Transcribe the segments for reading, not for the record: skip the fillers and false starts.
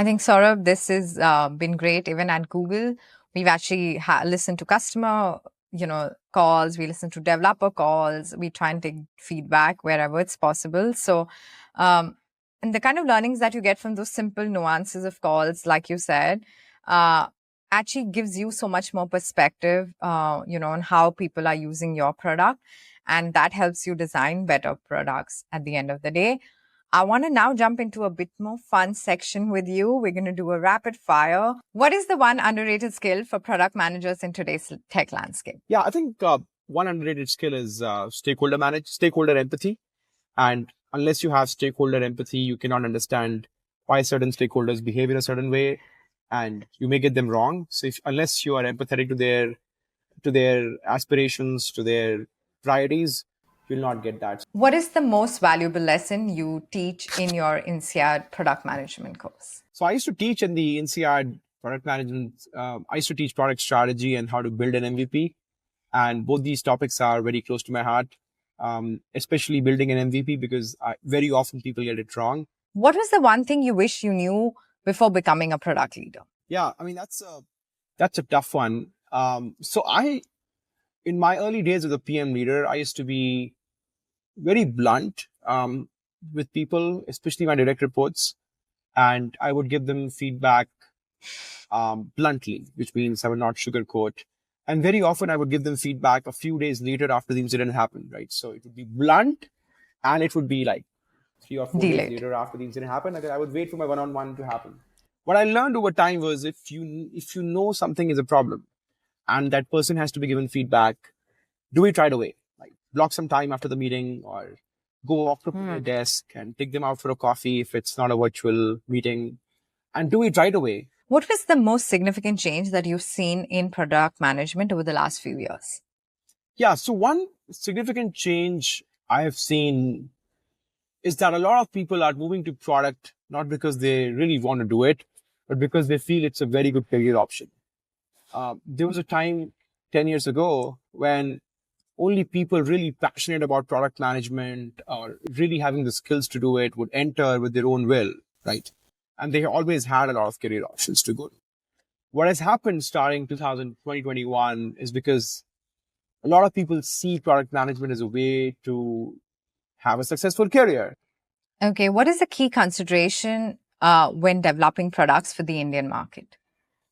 I think, Saurabh, this has been great. Even at Google, we've actually listened to customer, calls. We listen to developer calls. We try and take feedback wherever it's possible. So, um, and the kind of learnings that you get from those simple nuances of calls, like you said, uh, actually gives you so much more perspective, on how people are using your product, and that helps you design better products at the end of the day. I want to now jump into a bit more fun section with you. We're going to do a rapid fire. What is the one underrated skill for product managers in today's tech landscape? Yeah, I think one underrated skill is stakeholder empathy. And unless you have stakeholder empathy, you cannot understand why certain stakeholders behave in a certain way, and you may get them wrong. So unless you are empathetic to their aspirations, to their priorities, you'll not get that. What is the most valuable lesson you teach in your INSEAD product management course? So I used to teach in the INSEAD product management. I used to teach product strategy and how to build an MVP. And both these topics are very close to my heart, especially building an MVP because very often people get it wrong. What was the one thing you wish you knew before becoming a product leader? Yeah, I mean, that's a tough one. In my early days as a PM leader, I used to be very blunt with people, especially my direct reports, and I would give them feedback bluntly, which means I would not sugarcoat. And very often I would give them feedback a few days later after the incident happened, right? So it would be blunt and it would be like 3 or 4 days later after the incident happened. And I would wait for my one-on-one to happen. What I learned over time was if you know something is a problem and that person has to be given feedback, do it right away. Like block some time after the meeting or go off to their desk and take them out for a coffee if it's not a virtual meeting, and do it right away. What was the most significant change that you've seen in product management over the last few years? Yeah, so one significant change I have seen is that a lot of people are moving to product not because they really want to do it, but because they feel it's a very good career option. There was a time 10 years ago when only people really passionate about product management or really having the skills to do it would enter with their own will, right? And they always had a lot of career options to go to. What has happened starting 2021 is because a lot of people see product management as a way to have a successful career. Okay, what is the key consideration when developing products for the Indian market?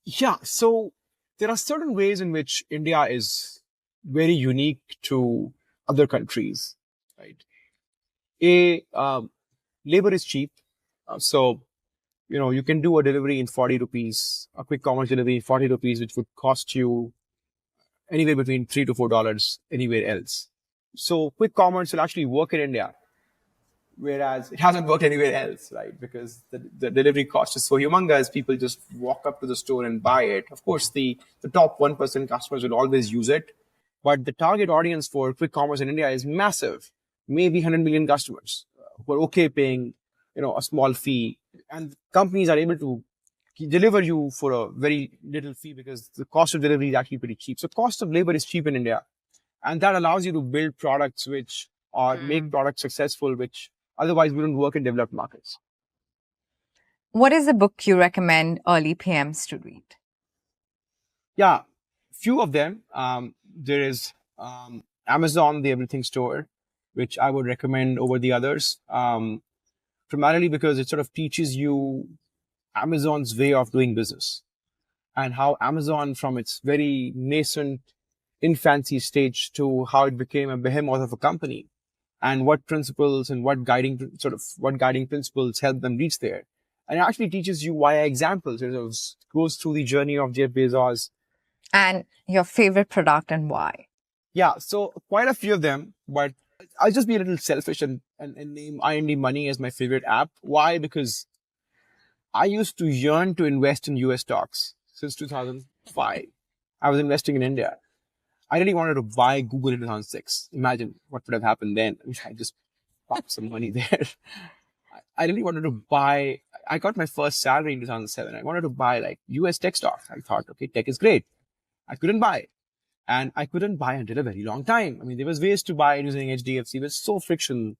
Yeah, so there are certain ways in which India is very unique to other countries, right? Labor is cheap. So, you can do a delivery in 40 rupees, a quick commerce delivery in 40 rupees, which would cost you anywhere between $3 to $4 anywhere else. So quick commerce will actually work in India, whereas it hasn't worked anywhere else, right? Because the delivery cost is so humongous, people just walk up to the store and buy it. Of course, the top 1% customers will always use it, but the target audience for quick commerce in India is massive, maybe 100 million customers who are okay paying, a small fee. And companies are able to deliver you for a very little fee because the cost of delivery is actually pretty cheap. So cost of labor is cheap in India. And that allows you to build products which are make products successful, which otherwise wouldn't work in developed markets. What is the book you recommend early PMs to read? Yeah, few of them. There is Amazon, the Everything Store, which I would recommend over the others, primarily because it sort of teaches you Amazon's way of doing business and how Amazon, from its very nascent infancy stage to how it became a behemoth of a company, and what principles and what guiding principles help them reach there. And it actually teaches you via examples. It goes through the journey of Jeff Bezos. And your favorite product and why? Yeah, so quite a few of them, but I'll just be a little selfish and name IND Money as my favorite app. Why? Because I used to yearn to invest in US stocks since 2005. I was investing in India. I really wanted to buy Google in 2006. Imagine what would have happened then. I just popped some money there. I really wanted to buy. I got my first salary in 2007. I wanted to buy like US tech stocks. I thought, okay, tech is great. I couldn't buy. And I couldn't buy until a very long time. I mean, there was ways to buy using HDFC, but it's so friction.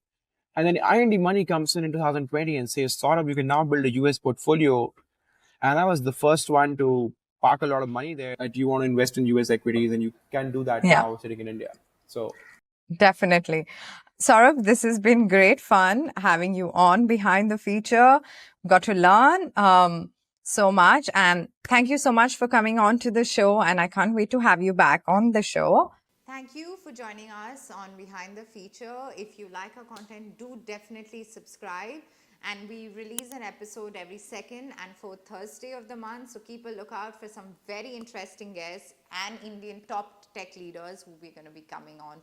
And then IND Money comes in 2020 and says, Saurabh, you can now build a US portfolio And I was the first one to park a lot of money there. That you want to invest in US equities, and you can do that Yeah, now sitting in India. So definitely. Saurabh, this has been great fun having you on Behind the Feature. Got to learn so much. And thank you so much for coming on to the show. And I can't wait to have you back on the show. Thank you for joining us on Behind the Feature. If you like our content, do definitely subscribe. And we release an episode every second and fourth Thursday of the month. So keep a lookout for some very interesting guests and Indian top tech leaders who we're going to be coming on